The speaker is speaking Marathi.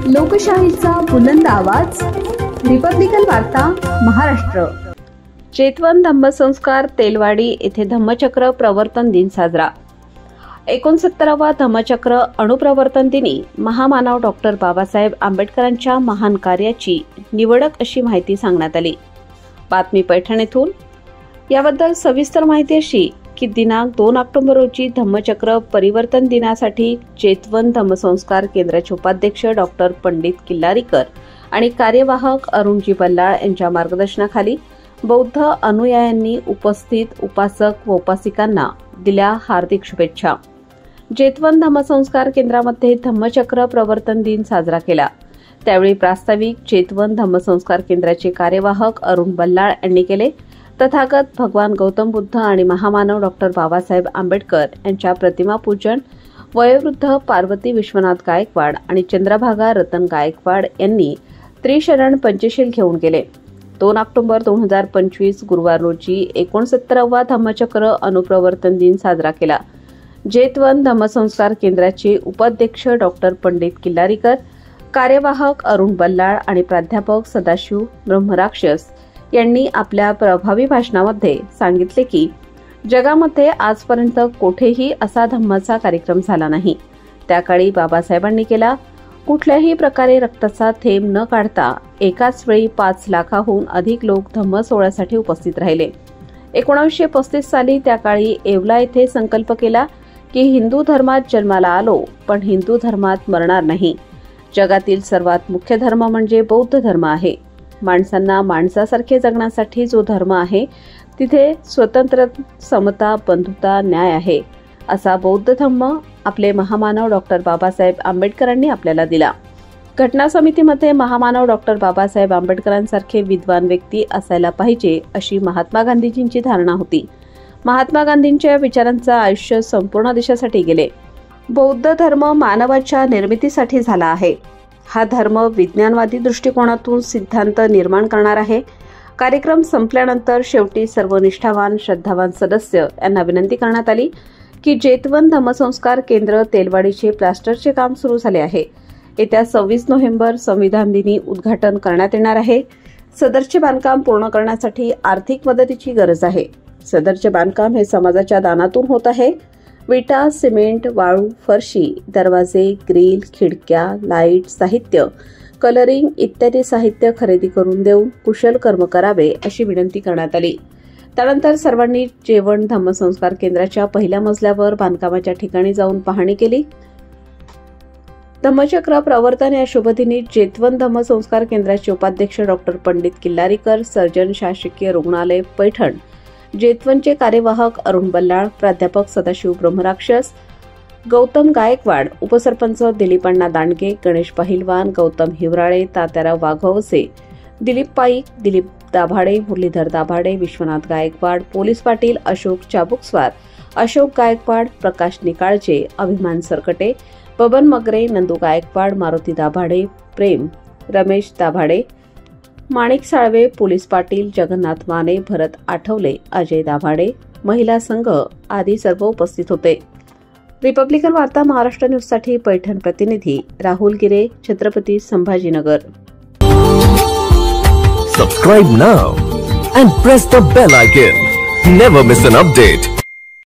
लोकशाहीचा बुलंद आवाज, रिपब्लिकन वार्ता महाराष्ट्र। चेतवन धम्मसंस्कार तेलवाडी येथे धम्मचक्र प्रवर्तन दिन साजरा। 69वा धम्मचक्र अणुप्रवर्तन दिनी महामानव डॉक्टर बाबासाहेब आंबेडकरांच्या महान कार्याची निवडक अशी माहिती सांगण्यात आली। बातमी पैठण येथून। याबद्दल सविस्तर माहिती अशी की दिनांक 2 ऑक्टोबर रोजी धम्मचक्र परिवर्तन दिनासाठी चेतवन धम्मसंस्कार केंद्राचे उपाध्यक्ष डॉक्टर पंडित किल्लारीकर आणि कार्यवाहक अरुणजी बल्लाळ यांच्या मार्गदर्शनाखाली बौद्ध अनुयायांनी उपस्थित उपासक व उपासिकांना दिल्या हार्दिक शुभेच्छा। चेतवन धम्मसंस्कार केंद्रामध्ये धम्मचक्र प्रवर्तन दिन साजरा केला। त्यावेळी प्रास्ताविक चेतवन धम्मसंस्कार केंद्राचे कार्यवाहक अरुण बल्लाळ यांनी केले। तथागत भगवान गौतम बुद्ध आणि महामानव डॉक्टर बाबासाहेब आंबेडकर यांच्या प्रतिमा पूजन वयोवृद्ध पार्वती विश्वनाथ गायकवाड आणि चंद्रभागा रतन गायकवाड यांनी त्रिशरण पंचशील घेऊन गेले। 2 ऑक्टोबर 2025 गुरुवार रोजी 69वा धम्मचक्र अणुप्रवर्तन दिन साजरा केला। चेतवन धम्मसंस्कार केंद्राचे उपाध्यक्ष डॉक्टर पंडित किल्लारीकर, कार्यवाहक अरुण बल्लाळ आणि प्राध्यापक सदाशिव ब्रह्मराक्षस यांनी आपल्या प्रभावी भाषणामध्ये सांगितले की जगामध्ये आजपर्यंत कोठेही असा धम्माचा कार्यक्रम झाला नाही। त्या काळी बाबासाहेबांनी केला। कुठल्याही प्रकारे रक्ताचा थेंब न काढता एकाच वेळी 5 लाखाहून अधिक लोक धम्म सोहळ्यासाठी उपस्थित राहिले। 1935 साली त्या काळी येवला येथे संकल्प केला की हिंदू धर्मात जन्माला आलो पण हिंदू धर्मात मरणार नाही। जगातील सर्वात मुख्य धर्म म्हणजे बौद्ध धर्म आहे। माणसांना माणसासारखे जगण्यासाठी जो धर्म आहे तिथे स्वतंत्र, समता, बंधुता, न्याय आहे असा बौद्ध धर्म आपले महामानव डॉक्टर बाबासाहेब आंबेडकरांनी आपल्याला दिला। घटना समितीमध्ये महामानव डॉक्टर बाबासाहेब आंबेडकरांसारखे विद्वान व्यक्ती असायला पाहिजे अशी महात्मा गांधीजींची धारणा होती। महात्मा गांधींच्या विचारांचे आयुष्य संपूर्ण देशासाठी गेले। बौद्ध धर्म मानवाच्या निर्मितीसाठी झाला आहे। हा धर्म विज्ञानवादी दृष्टिकोनातून सिद्धांत निर्माण करणार आहे। कार्यक्रम संपल्यानंतर शेवटी सर्व निष्ठावान श्रद्धावान सदस्य यांना विनंती करण्यात आली की चेतवन धम्मसंस्कार केंद्र तेलवाडीचे प्लास्टरचे काम सुरू झाले आहे। येत्या 26 नोव्हेंबर संविधान दिनी उद्घाटन करण्यात येणार आहे। सदरचे बांधकाम पूर्ण करण्यासाठी आर्थिक मदतीची गरज आहे। सदरचे बांधकाम हे समाजाच्या दानातून होत आहे। विटा, सिमेंट, वाळू, फरशी, दरवाजे, ग्रिल, खिडक्या, लाईट, साहित्य, कलरिंग इत्यादी साहित्य खरेदी करून देऊन कुशल कर्म करावे अशी विनंती करण्यात आली। त्यानंतर सर्वांनी चेतवन धम्मसंस्कार केंद्राच्या पहिल्या मजल्यावर बांधकामाच्या ठिकाणी जाऊन पाहणी केली। धम्मचक्र प्रवर्तन या शुभदिनी चेतवन धम्मसंस्कार केंद्राचे उपाध्यक्ष डॉक्टर पंडित किल्लारीकर, सर्जन, शासकीय रुग्णालय पैठण, चेतवनचे कार्यवाहक अरुण बल्लाळ, प्राध्यापक सदाशिव ब्रह्मराक्षस, गौतम गायकवाड, उपसरपंच दिलीपण्णा दांडगे, गणेश पहिलवान, गौतम हिवराळे, तात्याराव वाघवसे, दिलीप पाईक, दिलीप दाभाडे, मुरलीधर दाभाडे, विश्वनाथ गायकवाड, पोलीस पाटील अशोक चाबुकस्वार, अशोक गायकवाड, प्रकाश निकाळजे, अभिमान सरकटे, बबन मगरे, नंदू गायकवाड, मारुती दाभाडे, प्रेम, रमेश दाभाडे, माणिक साळवे, पोलीस पाटील, जगन्नाथ माने, भरत आठवले, अजय दाभाडे, महिला संघ आदी सर्व उपस्थित होते। रिपब्लिकन वार्ता महाराष्ट्र न्यूजसाठी पैठण प्रतिनिधी राहुल गिरे, Chhatrapati Sambhajinagar. Subscribe now and press the bell icon. Never miss an update.